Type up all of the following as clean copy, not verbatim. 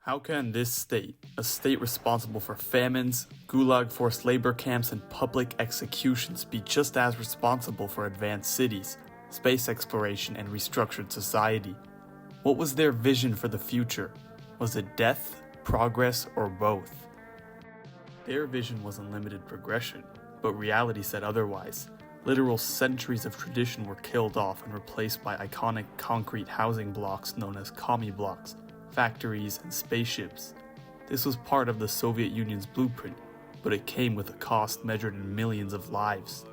How can this state, a state responsible for famines, gulag forced labor camps, and public executions, be just as responsible for advanced cities, space exploration, and restructured society? What was their vision for the future? Was it death, progress, or both? Their vision was unlimited progression, but reality said otherwise. Literal centuries of tradition were killed off and replaced by iconic concrete housing blocks known as commie blocks, factories, and spaceships. This was part of the Soviet Union's blueprint, but it came with a cost measured in millions of lives.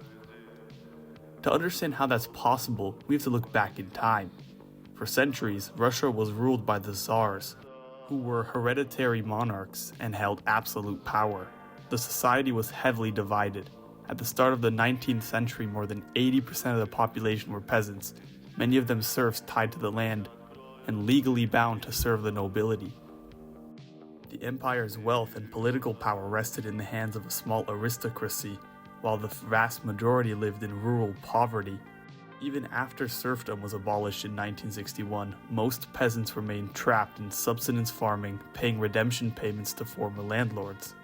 To understand how that's possible, we have to look back in time. For centuries, Russia was ruled by the Tsars, who were hereditary monarchs and held absolute power. The society was heavily divided. At the start of the 19th century, more than 80% of the population were peasants, many of them serfs tied to the land, and legally bound to serve the nobility. The empire's wealth and political power rested in the hands of a small aristocracy, while the vast majority lived in rural poverty. Even after serfdom was abolished in 1961, most peasants remained trapped in subsistence farming, paying redemption payments to former landlords.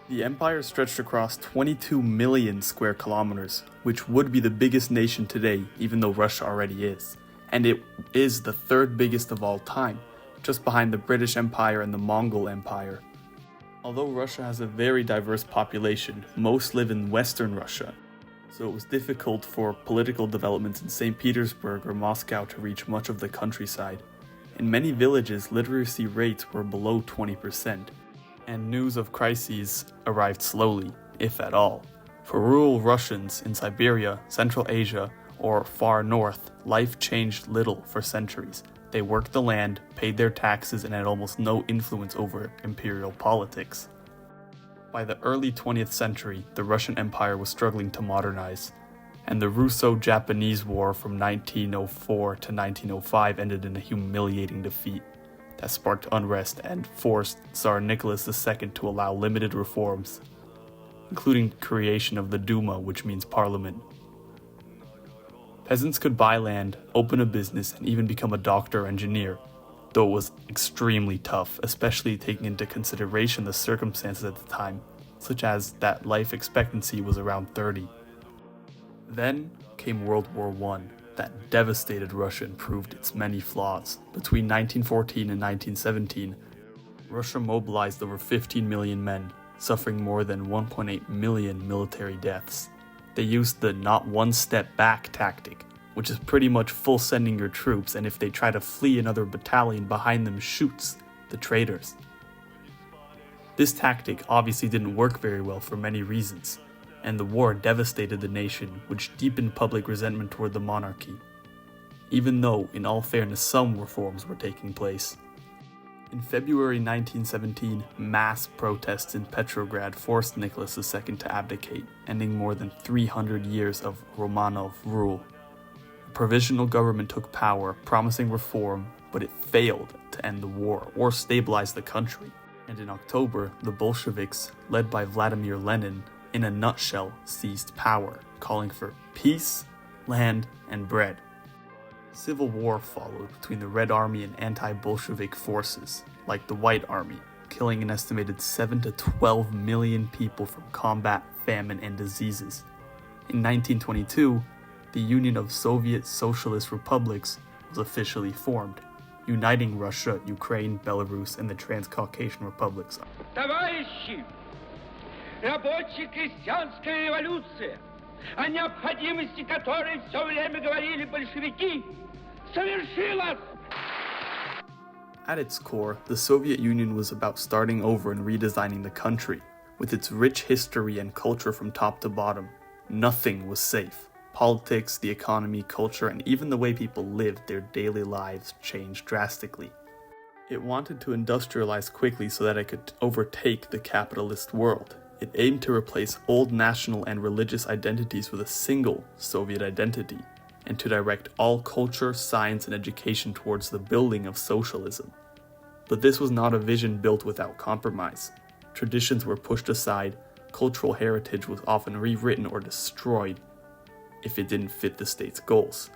The empire stretched across 22 million square kilometers, which would be the biggest nation today, even though Russia already is. And it is the third biggest of all time, just behind the British Empire and the Mongol Empire. Although Russia has a very diverse population, most live in Western Russia, so it was difficult for political developments in St. Petersburg or Moscow to reach much of the countryside. In many villages, literacy rates were below 20%, and news of crises arrived slowly, if at all. For rural Russians in Siberia, Central Asia, or far north, life changed little for centuries. They worked the land, paid their taxes, and had almost no influence over imperial politics. By the early 20th century, the Russian Empire was struggling to modernize, and the Russo-Japanese War from 1904 to 1905 ended in a humiliating defeat that sparked unrest and forced Tsar Nicholas II to allow limited reforms, including creation of the Duma, which means parliament. Peasants could buy land, open a business, and even become a doctor or engineer, though it was extremely tough, especially taking into consideration the circumstances at the time, such as that life expectancy was around 30. Then came World War I, that devastated Russia and proved its many flaws. Between 1914 and 1917, Russia mobilized over 15 million men, suffering more than 1.8 million military deaths. They used the not one step back tactic, which is pretty much full sending your troops, and if they try to flee, another battalion behind them shoots the traitors. This tactic obviously didn't work very well for many reasons, and the war devastated the nation, which deepened public resentment toward the monarchy, even though, in all fairness, some reforms were taking place. In February 1917, mass protests in Petrograd forced Nicholas II to abdicate, ending more than 300 years of Romanov rule. A provisional government took power, promising reform, but it failed to end the war or stabilize the country. And in October, the Bolsheviks, led by Vladimir Lenin, in a nutshell, seized power, calling for peace, land, and bread. Civil war followed between the Red Army and anti-Bolshevik forces, like the White Army, killing an estimated 7 to 12 million people from combat, famine, and diseases. In 1922, the Union of Soviet Socialist Republics was officially formed, uniting Russia, Ukraine, Belarus, and the Transcaucasian republics. Товарищи, рабоче-крестьянская революция, о необходимости которой все время говорили большевики, совершилась! At its core, the Soviet Union was about starting over and redesigning the country. With its rich history and culture from top to bottom, nothing was safe. Politics, the economy, culture, and even the way people lived their daily lives changed drastically. It wanted to industrialize quickly so that it could overtake the capitalist world. It aimed to replace old national and religious identities with a single Soviet identity, and to direct all culture, science, and education towards the building of socialism. But this was not a vision built without compromise. Traditions were pushed aside, cultural heritage was often rewritten or destroyed if it didn't fit the state's goals.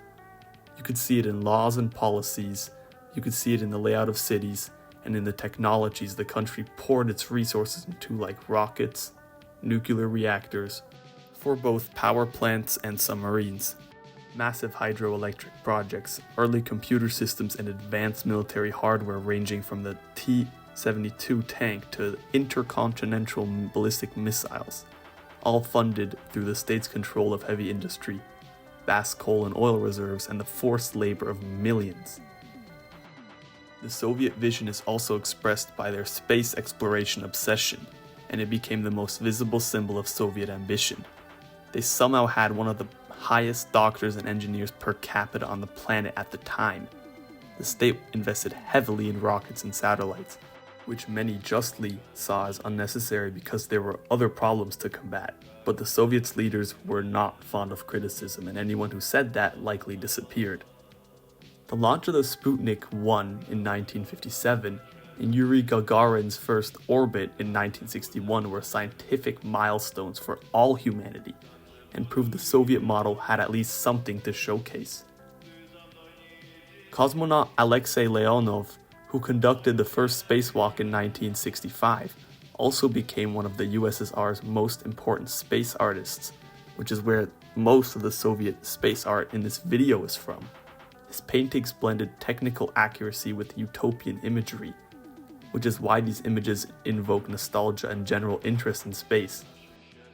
You could see it in laws and policies, you could see it in the layout of cities, and in the technologies the country poured its resources into, like rockets, nuclear reactors, for both power plants and submarines, massive hydroelectric projects, early computer systems, and advanced military hardware ranging from the T-72 tank to intercontinental ballistic missiles, all funded through the state's control of heavy industry, vast coal and oil reserves, and the forced labor of millions. The Soviet vision is also expressed by their space exploration obsession, and it became the most visible symbol of Soviet ambition. They somehow had one of the highest doctors and engineers per capita on the planet at the time. The state invested heavily in rockets and satellites, which many justly saw as unnecessary because there were other problems to combat. But the Soviets' leaders were not fond of criticism, and anyone who said that likely disappeared. The launch of the Sputnik 1 in 1957 and Yuri Gagarin's first orbit in 1961 were scientific milestones for all humanity, and proved the Soviet model had at least something to showcase. Cosmonaut Alexei Leonov, who conducted the first spacewalk in 1965, also became one of the USSR's most important space artists, which is where most of the Soviet space art in this video is from. His paintings blended technical accuracy with utopian imagery, which is why these images invoke nostalgia and general interest in space.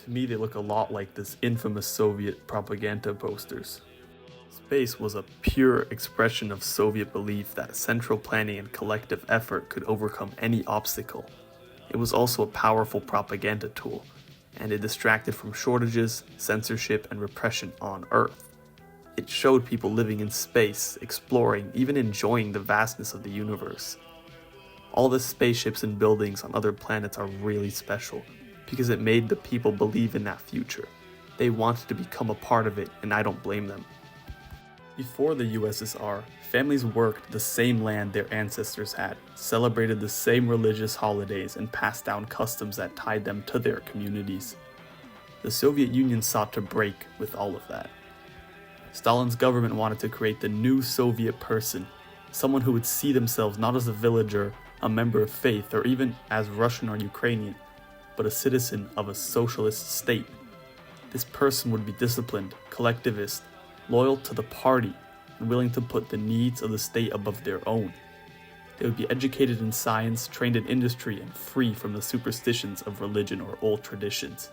To me, they look a lot like this infamous Soviet propaganda posters. Space was a pure expression of Soviet belief that central planning and collective effort could overcome any obstacle. It was also a powerful propaganda tool, and it distracted from shortages, censorship, and repression on Earth. It showed people living in space, exploring, even enjoying the vastness of the universe. All the spaceships and buildings on other planets are really special, because it made the people believe in that future. They wanted to become a part of it, and I don't blame them. Before the USSR, families worked the same land their ancestors had, celebrated the same religious holidays, and passed down customs that tied them to their communities. The Soviet Union sought to break with all of that. Stalin's government wanted to create the new Soviet person, someone who would see themselves not as a villager, a member of faith, or even as Russian or Ukrainian, but a citizen of a socialist state. This person would be disciplined, collectivist, loyal to the party, and willing to put the needs of the state above their own. They would be educated in science, trained in industry, and free from the superstitions of religion or old traditions.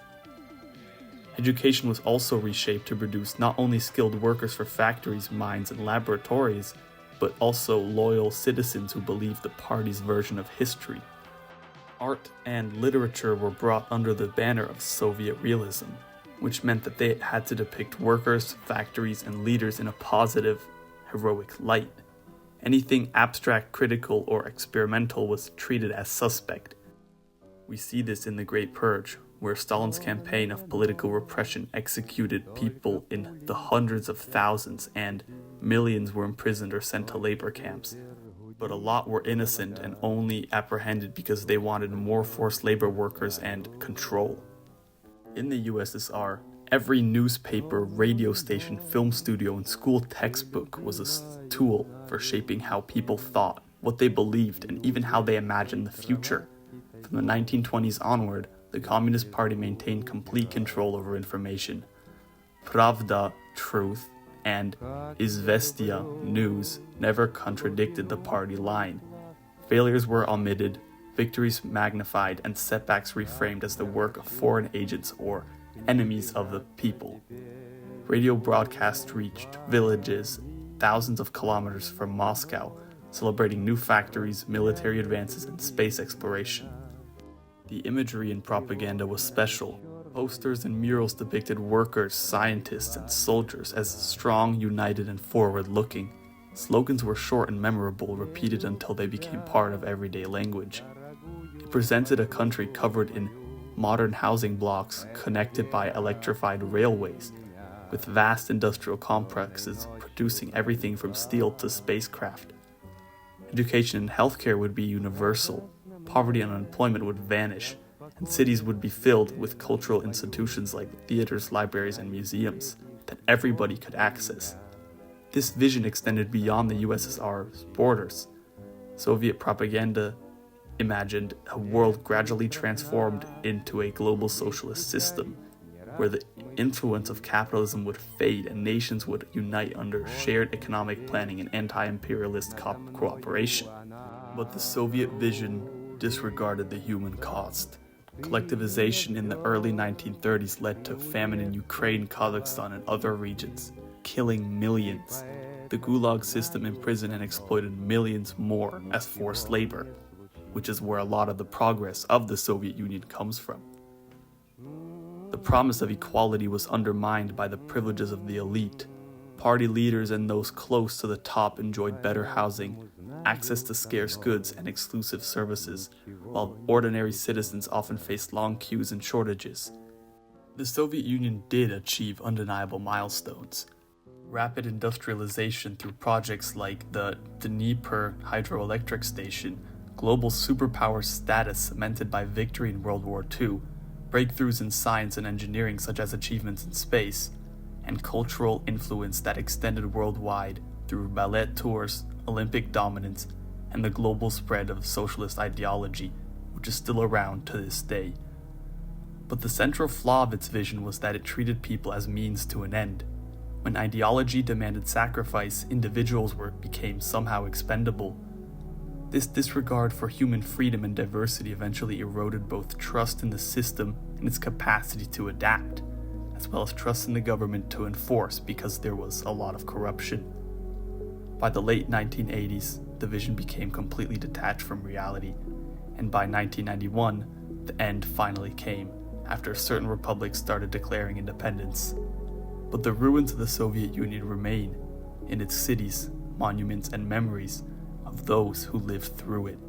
Education was also reshaped to produce not only skilled workers for factories, mines, and laboratories, but also loyal citizens who believed the party's version of history. Art and literature were brought under the banner of Soviet realism, which meant that they had to depict workers, factories, and leaders in a positive, heroic light. Anything abstract, critical, or experimental was treated as suspect. We see this in the Great Purge, where Stalin's campaign of political repression executed people in the hundreds of thousands, and millions were imprisoned or sent to labor camps. But a lot were innocent and only apprehended because they wanted more forced labor workers and control. In the USSR, every newspaper, radio station, film studio, and school textbook was a tool for shaping how people thought, what they believed, and even how they imagined the future. From the 1920s onward, the Communist Party maintained complete control over information. Pravda, truth, and Izvestia, news, never contradicted the party line. Failures were omitted, victories magnified, and setbacks reframed as the work of foreign agents or enemies of the people. Radio broadcasts reached villages thousands of kilometers from Moscow, celebrating new factories, military advances, and space exploration. The imagery in propaganda was special. Posters and murals depicted workers, scientists, and soldiers as strong, united, and forward-looking. Slogans were short and memorable, repeated until they became part of everyday language. It presented a country covered in modern housing blocks connected by electrified railways, with vast industrial complexes producing everything from steel to spacecraft. Education and healthcare would be universal. Poverty and unemployment would vanish, and cities would be filled with cultural institutions like theaters, libraries, and museums that everybody could access. This vision extended beyond the USSR's borders. Soviet propaganda imagined a world gradually transformed into a global socialist system, where the influence of capitalism would fade and nations would unite under shared economic planning and anti-imperialist cooperation. But the Soviet vision disregarded the human cost. Collectivization in the early 1930s led to famine in Ukraine, Kazakhstan, and other regions, killing millions. The Gulag system imprisoned and exploited millions more as forced labor, which is where a lot of the progress of the Soviet Union comes from. The promise of equality was undermined by the privileges of the elite. Party leaders and those close to the top enjoyed better housing, access to scarce goods, and exclusive services, while ordinary citizens often faced long queues and shortages. The Soviet Union did achieve undeniable milestones. Rapid industrialization through projects like the Dnieper hydroelectric station, global superpower status cemented by victory in World War II, breakthroughs in science and engineering such as achievements in space, and cultural influence that extended worldwide through ballet tours, Olympic dominance, and the global spread of socialist ideology, which is still around to this day. But the central flaw of its vision was that it treated people as means to an end. When ideology demanded sacrifice, individuals became somehow expendable. This disregard for human freedom and diversity eventually eroded both trust in the system and its capacity to adapt, as well as trust in the government to enforce, because there was a lot of corruption. By the late 1980s, the vision became completely detached from reality, and by 1991, the end finally came, after certain republics started declaring independence. But the ruins of the Soviet Union remain in its cities, monuments, and memories of those who lived through it.